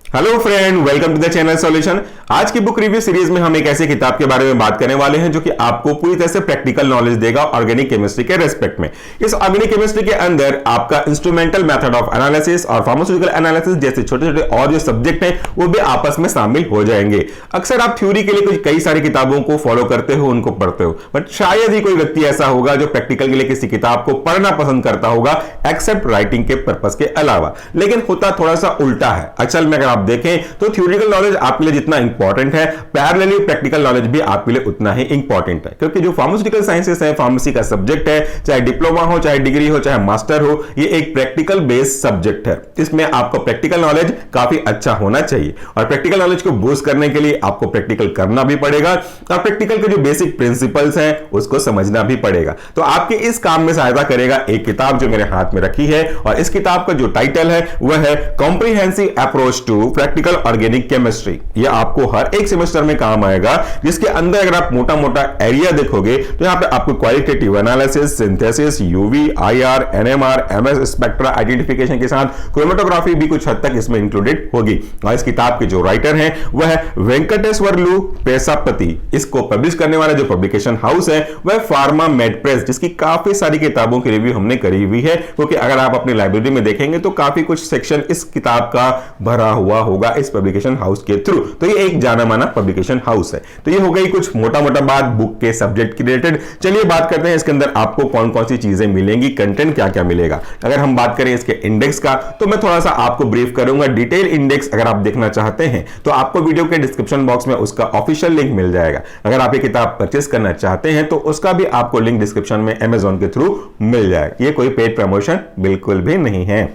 Hello friend, welcome to the channel solution. आज की book review series में हम एक ऐसे किताब के बारे में बात करने वाले हैं जो कि आपको पूरी तरह से प्रैक्टिकल नॉलेज देगा ऑर्गेनिक केमिस्ट्री के रेस्पेक्ट में। इस ऑर्गेनिक केमिस्ट्री के अंदर आपका इंस्ट्रूमेंटल मेथड ऑफ एनालिसिस और फार्मास्यूटिकल एनालिसिस जैसे छोटे छोटे और जो सब्जेक्ट हैं वो भी आपस में शामिल हो जाएंगे। अक्सर आप थ्योरी के लिए कुछ कई सारी किताबों को फॉलो करते हो, उनको पढ़ते हो, बट शायद ही कोई व्यक्ति ऐसा होगा जो प्रैक्टिकल के लिए किसी किताब को पढ़ना पसंद करता होगा एक्सेप्ट राइटिंग के पर्पस के अलावा। लेकिन होता थोड़ा सा उल्टा है। असल में अगर आप देखें तो थ्योरिटिकल नॉलेज आपके लिए जितना इंपॉर्टेंट है, पैरेलली प्रैक्टिकल नॉलेज भी आपके लिए उतना ही इंपॉर्टेंट है। क्योंकि जो फार्मास्यूटिकल साइंसेस है, फार्मेसी का सब्जेक्ट है, चाहे डिप्लोमा हो, चाहे डिग्री हो, चाहे मास्टर हो, ये एक प्रैक्टिकल बेस्ड सब्जेक्ट है। इसमें आपको प्रैक्टिकल नॉलेज काफी अच्छा होना चाहिए और प्रैक्टिकल नॉलेज को बूस्ट करने के लिए आपको प्रैक्टिकल करना भी पड़ेगा और प्रैक्टिकल के जो बेसिक प्रिंसिपल्स हैं उसको समझना भी पड़ेगा। तो आपके इस काम में सहायता करेगा एक किताब जो मेरे हाथ में रखी है, और इस किताब का जो टाइटल है वह है comprehensive approach to practical organic chemistry. यह आपको हर एक सेमेस्टर में काम आएगा, जिसके अंदर अगर आप मोटा मोटा एरिया देखोगे तो यहां पे आपको qualitative analysis, synthesis, UV, IR, NMR, MS spectra identification के साथ क्रोमेटोग्राफी भी कुछ हद तक इसमें इंक्लूडेड होगी। और इस किताब के जो राइटर हैं वह है वेंकटेश्वरलू पेसापति। इसको पब्लिश करने वाला जो पब्लिकेशन हाउस है वह फार्मा मेड प्रेस, जिसकी काफी सारी किताबों की रिव्यू हमने करी हुई है। क्योंकि अगर आप अपनी लाइब्रेरी में देखेंगे तो काफी कुछ सेक्शन इस किताब का भरा हुआ होगा इस पब्लिकेशन हाउस के थ्रू। तो ये एक जाना माना पब्लिकेशन हाउस है। तो ये हो गई कुछ मोटा मोटा बात बुक के सब्जेक्ट की रिलेटेड। चलिए बात करते हैं इसके अंदर आपको कौन कौन सी चीजें मिलेंगी, कंटेंट क्या क्या मिलेगा। अगर हम बात करें इसके इंडेक्स का तो मैं थोड़ा सा आपको ब्रीफ करूंगा। डिटेल इंडेक्स अगर आप देखना चाहते हैं तो आपको वीडियो के डिस्क्रिप्शन बॉक्स में उसका ऑफिशियल लिंक मिल जाएगा। अगर आप ये किताब परचेस करना चाहते हैं तो उसका भी आपको लिंक डिस्क्रिप्शन में अमेजॉन के थ्रू मिल जाएगा। ये कोई पेड प्रमोशन बिल्कुल भी नहीं है।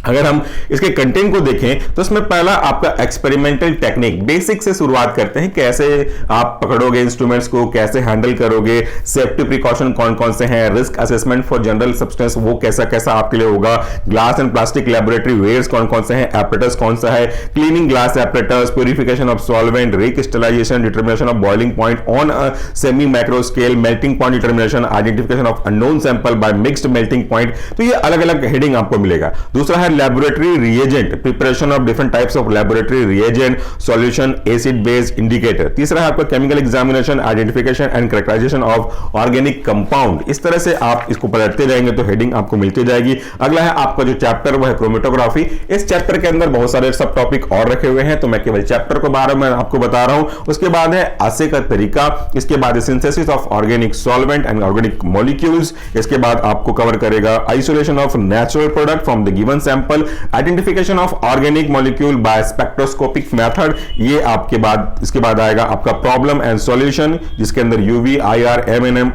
अगर हम इसके कंटेंट को देखें तो इसमें पहला आपका एक्सपेरिमेंटल टेक्निक, बेसिक से शुरुआत करते हैं। कैसे आप पकड़ोगे इंस्ट्रूमेंट्स को, कैसे हैंडल करोगे, सेफ्टी प्रिकॉशन कौन कौन से हैं, risk assessment for general substance वो कैसा कैसा आपके लिए होगा, glass and plastic laboratory wares कौन कौन से हैं, एपरेटस कौन सा है, cleaning glass apparatus, purification of solvent, recrystallization, determination of boiling point on a semi micro scale, melting point determination, identification of unknown sample by mixed melting point. तो ये अलग अलग हेडिंग आपको मिलेगा। दूसरा है laboratory reagent, preparation of different types of laboratory reagent, solution, acid base indicator। तीसरा है आपका chemical examination, identification and characterization of organic compound। इस तरह से आप इसको पढ़ते जाएंगे तो हेडिंग आपको मिलती जाएगी। अगला है आपका जो चैप्टर वो है क्रोमेटोग्राफी। इस चैप्टर के अंदर बहुत सारे सब टॉपिक और रखे हुए हैं, तो मैं केवल चैप्टर के बारे में आपको बता रहा हूं। उसके बाद है आसे का तरीका, इसके बाद synthesis of organic solvent and organic molecules, इसके बाद आपको कवर करेगा isolation of natural product from the given sample, identification of organic molecule by spectroscopic method. ये आपके बाद इसके बाद आएगा आपका प्रॉब्लम एंड सॉल्यूशन, जिसके अंदर यूवी, आईआर,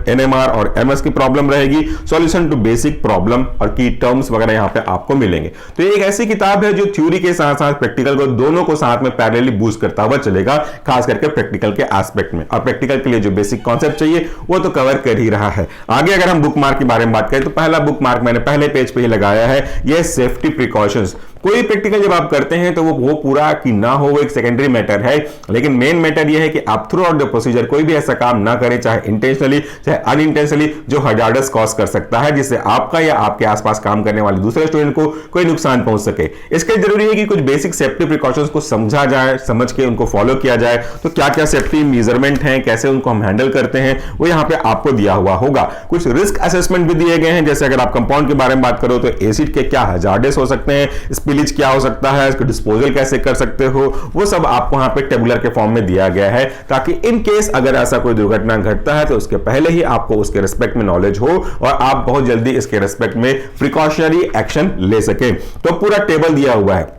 एनएमआर और एमएस की प्रॉब्लम रहेगी, सॉल्यूशन टू बेसिक प्रॉब्लम और की टर्म्स वगैरह यहां पे आपको मिलेंगे। तो ये एक ऐसी किताब है जो थ्योरी के साथ साथ प्रैक्टिकल को दोनों को साथ में पैरेलली बूस्ट करता हुआ चलेगा, खास करके प्रैक्टिकल के एस्पेक्ट में। और प्रैक्टिकल के लिए जो बेसिक कॉन्सेप्ट चाहिए वो तो कवर कर ही रहा है। आगे अगर हम बुक मार्क के बारे में बात करें तो पहला बुक मार्क मैंने पहले पेज पे ही लगाया है, ये सेफ्टी प्रिकॉशंस। कोई प्रैक्टिकल जब आप करते हैं तो वो पूरा कि ना हो वो एक सेकेंडरी मैटर है, लेकिन मेन मैटर ये है कि आप थ्रू आउट द प्रोसीजर कोई भी ऐसा काम ना करें, चाहे इंटेंशनली चाहे अनइंटेंशनली, जो हजार्डस कॉज कर सकता है, जिससे आपका या आपके आसपास काम करने वाले दूसरे स्टूडेंट को कोई नुकसान पहुंच सके। इसके जरूरी है कि कुछ बेसिक सेफ्टी प्रिकॉशंस को समझा जाए, समझ के उनको फॉलो किया जाए। तो क्या क्या सेफ्टी मेजरमेंट हैं, कैसे उनको हम हैंडल करते हैं, वो यहां पे आपको दिया हुआ होगा। कुछ रिस्क असेसमेंट भी दिए गए हैं, जैसे अगर आप कंपाउंड के बारे में बात करो तो एसिड के क्या हजार्डस हो सकते हैं, स्पिलिज क्या हो सकता है, इसको डिस्पोजल कैसे कर सकते हो, वो सब आपको यहां पे टेबुलर के फॉर्म में दिया गया है, ताकि इन केस अगर ऐसा कोई दुर्घटना घटता है तो उसके पहले ही आपको उसके रिस्पेक्ट में नॉलेज हो और आप बहुत जल्दी इसके रिस्पेक्ट में प्रिकॉशनरी एक्शन ले सकें। तो पूरा टेबल दिया हुआ है।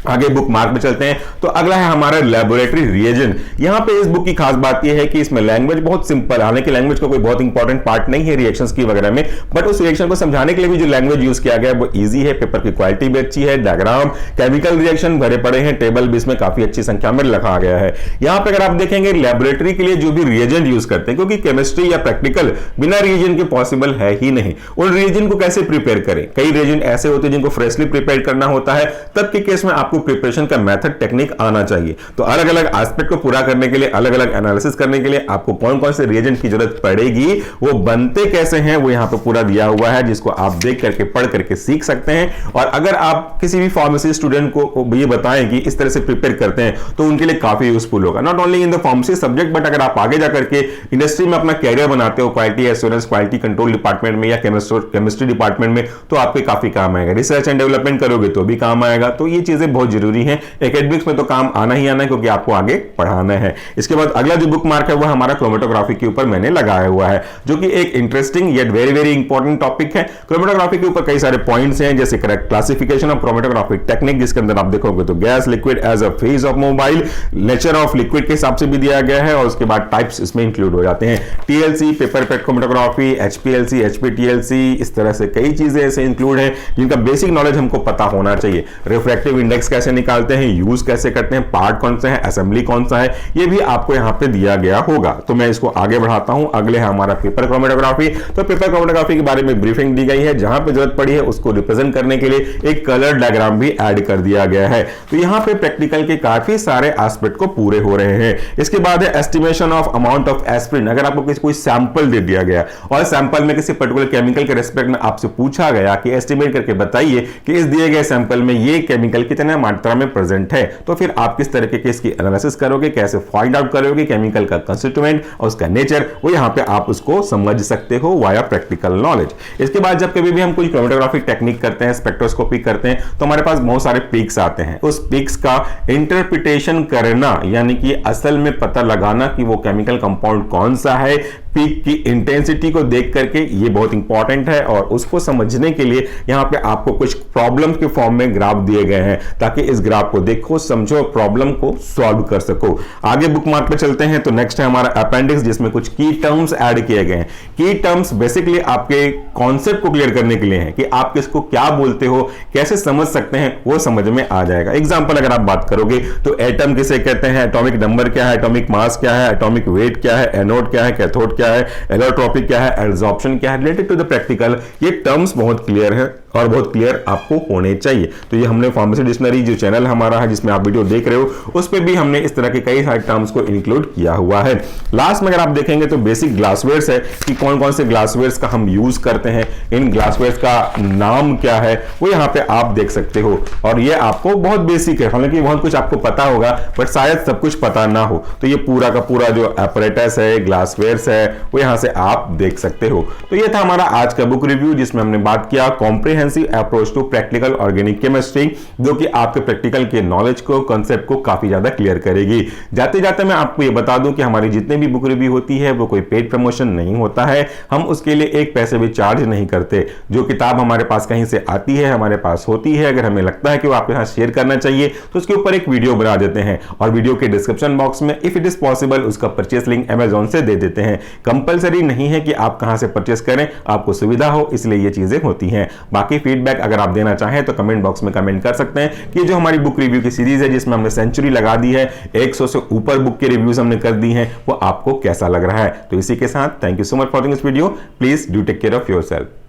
आगे बुक मार्क में चलते हैं तो अगला है हमारा लैबोरेटरी रिएजेंट। यहां पे इस बुक की खास बात यह है कि इसमें लैंग्वेज बहुत सिंपल है। हालांकि लैंग्वेज का कोई बहुत इंपॉर्टेंट पार्ट नहीं है रिएक्शंस की वगैरह में, बट उस रिएक्शन को समझाने के लिए भी जो लैंग्वेज यूज किया गया है वो इजी है, पेपर की क्वालिटी भी अच्छी है, डायग्राम, केमिकल रिएक्शन भरे पड़े हैं, टेबल भी इसमें काफी अच्छी संख्या में लिखा गया है। यहां पर अगर आप देखेंगे लैबोरेटरी के लिए जो भी रिएजेंट यूज करते हैं, क्योंकि केमिस्ट्री या प्रैक्टिकल बिना रिएजेंट के पॉसिबल है ही नहीं। उन रिएजेंट को कैसे प्रिपेयर करें, कई रिएजेंट ऐसे होते हैं जिनको फ्रेशली प्रिपेयर करना होता है, तब के केस में आपको आपको प्रिपरेशन का मेथड टेक्निक आना चाहिए। तो अलग अलग एस्पेक्ट को पूरा करने के लिए, अलग अलग एनालिसिस करने के लिए आपको कौन कौन से रिएजेंट की जरूरत पड़ेगी, वो बनते कैसे हैं, वो यहां पे पूरा दिया हुआ है, जिसको आप देख करके पढ़ करके सीख सकते हैं। और अगर आप किसी भी फार्मेसी स्टूडेंट को ये बताएं कि इस तरह से प्रिपेयर करते हैं तो उनके लिए काफी यूजफुल होगा, not only in the pharmacy subject but अगर आप आगे जाकर के इंडस्ट्री में अपना कैरियर बनाते हो, quality assurance, quality control department में या केमिस्ट्री डिपार्टमेंट में, तो आपके काफी काम आएगा। रिसर्च एंड डेवलपमेंट करोगे तो भी काम आएगा। तो ये चीजें बहुत जरूरी है, एकेडमिक्स में तो काम आना ही आना है क्योंकि आपको आगे पढ़ाना है। इसके बाद अगला जो बुक मार्क है वो हमारा क्रोमेटोग्राफी के ऊपर मैंने लगाया हुआ है, जो कि एक interesting yet very very important topic है। क्रोमेटोग्राफी के ऊपर कई सारे पॉइंट्स हैं, जैसे क्लासिफिकेशन ऑफ क्रोमेटोग्राफिक टेक्निक, जिसके अंदर आप देखोगे तो gas, liquid as a phase of mobile, nature of liquid के हिसाब से भी दिया गया है, और उसके बाद टाइप्स इसमें इंक्लूड हो जाते हैं। टीएलसी, पेपर पेट क्रोमेटोग्राफी, एचपीएलसी, एचपीटीएलसी, इस तरह से कई चीजें ऐसे इंक्लूड है जिनका बेसिक नॉलेज हमको पता होना चाहिए। रिफ्रैक्टिव इंडेक्स कैसे निकालते हैं, यूज कैसे करते हैं, पार्ट कौन से हैं, असेंबली कौन सा है, ये भी आपको यहां पे दिया गया होगा। तो मैं इसको आगे बढ़ाता हूं। अगले है हमारा पेपर क्रोमेटोग्राफी। तो पेपर क्रोमेटोग्राफी के बारे में ब्रीफिंग दी गई है, जहां पे जरूरत पड़ी है उसको रिप्रेजेंट करने के लिए एक कलर डायग्राम भी ऐड कर दिया गया है। तो यहां पे प्रैक्टिकल के काफी सारे एस्पेक्ट को पूरे हो रहे हैं। इसके बाद है estimation of amount of aspirin. अगर आपको कोई सैंपल दे दिया गया और सैंपल में किसी पर्टिकुलर केमिकल के रेस्पेक्ट में आपसे पूछा गया कि एस्टिमेट करके बताइए कि इस दिए गए सैंपल में ये केमिकल कितने मात्रा में प्रेजेंट है, तो फिर आप किस तरीके के इसकी एनालिसिस करोगे, कैसे फाइंड आउट करोगे केमिकल का कंस्टिट्यूएंट और उसका नेचर, वो यहां पे आप उसको समझ सकते हो वाया प्रैक्टिकल नॉलेज। इसके बाद जब कभी भी हम कोई क्रोमेटोग्राफिक टेक्निक करते हैं, स्पेक्ट्रोस्कोपी करते हैं, तो हमारे पास बहुत सारे पीक्स आते हैं। उस पीक्स का इंटरप्रिटेशन करना, यानी कि असल में पता लगाना कि वो केमिकल कंपाउंड कौन सा है, पीक की इंटेंसिटी को देख करके, ये बहुत इंपॉर्टेंट है। और उसको समझने के लिए यहां पे आपको कुछ प्रॉब्लम के फॉर्म में ग्राफ दिए गए हैं, ताकि इस ग्राफ को देखो, समझो, प्रॉब्लम को सॉल्व कर सको। आगे बुक मार्क पे चलते हैं। तो नेक्स्ट है हमारा अपेंडिक्स, जिसमें कुछ की टर्म्स ऐड किए गए हैं। की टर्म्स बेसिकली आपके कॉन्सेप्ट को क्लियर करने के लिए हैं कि आप किसको क्या बोलते हो, कैसे समझ सकते हैं, वो समझ में आ जाएगा। एग्जांपल अगर आप बात करोगे तो एटम किसे कहते हैं, एटॉमिक नंबर क्या है, एटॉमिक मास क्या है, एटॉमिक वेट क्या है, एनोड क्या है, कैथोड क्या है, एलोट्रोपिक क्या है, एब्जॉर्प्शन क्या है, रिलेटेड टू द प्रैक्टिकल। ये टर्म्स बहुत क्लियर है और बहुत क्लियर आपको होने चाहिए। तो ये हमने फार्मेसी डिक्शनरी जो चैनल हमारा है, जिसमें आप वीडियो देख रहे हो, उस पे भी हमने इस तरह के कई सारे टर्म्स को इंक्लूड किया हुआ है। लास्ट में अगर आप देखेंगे तो बेसिक ग्लासवेयर्स है कि कौन कौन से ग्लासवेयर्स का हम यूज करते हैं, इन ग्लासवेयर्स का नाम क्या है, वो यहाँ पे आप देख सकते हो। और ये आपको बहुत बेसिक है, हालांकि बहुत कुछ आपको पता होगा बट शायद सब कुछ पता ना हो। तो ये पूरा का पूरा जो apparatus है, ग्लासवेयर्स है, वो यहाँ से आप देख सकते हो। तो ये था हमारा आज का बुक रिव्यू, जिसमें हमने बात किया comprehensive approach to practical organic chemistry, जो कि आपके प्रैक्टिकल के नॉलेज को, कांसेप्ट को काफी ज्यादा क्लियर करेगी। जाते जाते मैं आपको ये बता दूं कि हमारी जितने भी बुक रिव्यू होती है वो कोई पेड प्रमोशन नहीं होता है, हम उसके लिए एक पैसे भी चार्ज नहीं करते। जो किताब हमारे पास कहीं से आती है, हमारे पास होती है, अगर हमें लगता है कि वो आपके साथ शेयर करना चाहिए तो उसके ऊपर एक वीडियो बना देते हैं और वीडियो के डिस्क्रिप्शन बॉक्स में इफ इट इज पॉसिबल उसका परचेस लिंक अमेजॉन से दे देते हैं। कंपलसरी नहीं है कि आप कहां से परचेस करें, आपको सुविधा हो, इसलिए ये चीजें होती हैं। बाकी फीडबैक अगर आप देना चाहें तो कमेंट बॉक्स में कमेंट कर सकते हैं कि जो हमारी बुक रिव्यू की सीरीज है, जिसमें हमने सेंचुरी लगा दी है, 100 से ऊपर बुक के रिव्यूज हमने कर दी हैं, वो आपको कैसा लग रहा है। तो इसी के साथ thank you so much for watching this video. Please do take care of yourself.